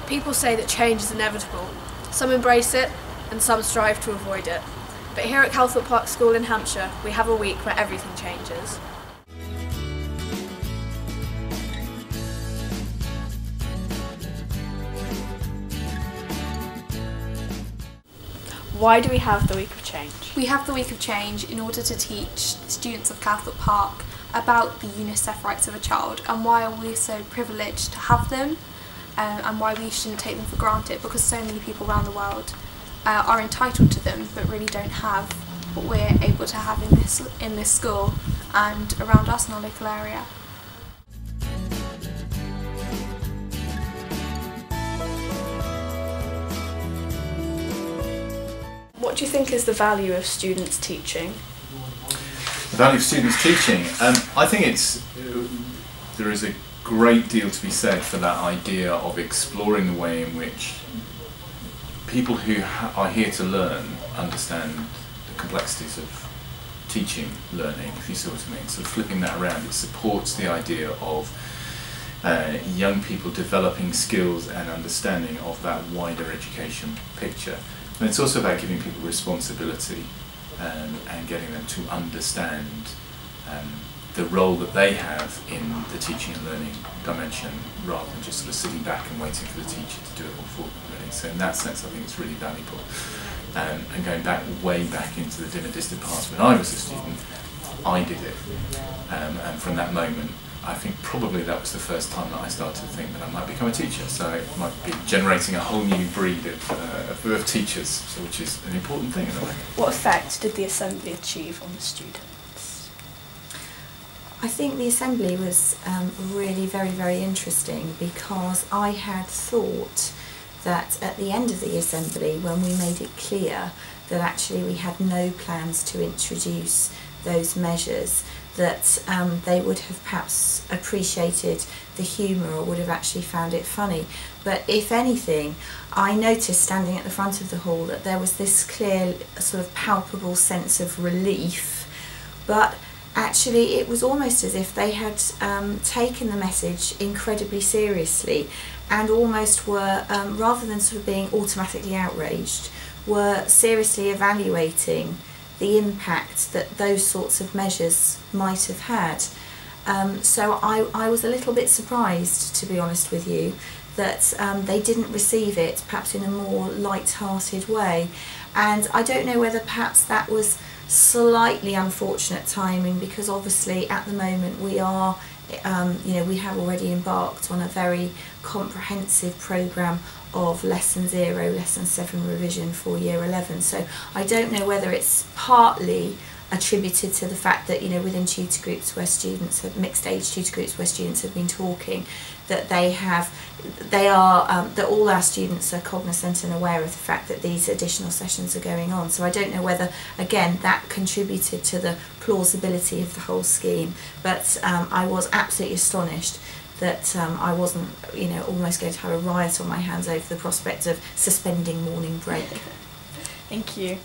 People say that change is inevitable. Some embrace it and some strive to avoid it. But here at Calthorpe Park School in Hampshire, we have a week where everything changes. Why do we have the Week of Change? We have the Week of Change in order to teach the students of Calthorpe Park about the UNICEF rights of a child and why we're so privileged to have them, and why we shouldn't take them for granted, because so many people around the world are entitled to them but really don't have what we're able to have in this school and around us in our local area. What do you think is the value of students teaching? The value of students teaching? I think there is a great deal to be said for that idea of exploring the way in which people who are here to learn understand the complexities of teaching, learning, if you see what I mean. So flipping that around, it supports the idea of young people developing skills and understanding of that wider education picture. And it's also about giving people responsibility and getting them to understand the role that they have in the teaching and learning dimension, rather than just sort of sitting back and waiting for the teacher to do it all for them, really. So in that sense, I think it's really valuable. And going back, way back into the dim and distant past, when I was a student, I did it. And from that moment, I think probably that was the first time that I started to think that I might become a teacher. So it might be generating a whole new breed of teachers, so which is an important thing in a way. What effect did the Assembly achieve on the students? I think the Assembly was really very, very interesting, because I had thought that at the end of the Assembly, when we made it clear that actually we had no plans to introduce those measures, that they would have perhaps appreciated the humour or would have actually found it funny. But if anything, I noticed standing at the front of the hall that there was this clear, sort of palpable sense of relief, but actually it was almost as if they had taken the message incredibly seriously and almost were, rather than sort of being automatically outraged, were seriously evaluating the impact that those sorts of measures might have had. So I was a little bit surprised, to be honest with you, that they didn't receive it perhaps in a more light-hearted way. And I don't know whether perhaps that was slightly unfortunate timing, because obviously at the moment we are, we have already embarked on a very comprehensive programme of Lesson 0, Lesson 7 revision for Year 11. So I don't know whether it's partly attributed to the fact that, within tutor groups where students have, mixed age tutor groups where students have been talking, that that all our students are cognizant and aware of the fact that these additional sessions are going on. So I don't know whether, again, that contributed to the plausibility of the whole scheme, but I was absolutely astonished that I wasn't, almost going to have a riot on my hands over the prospect of suspending morning break. Thank you.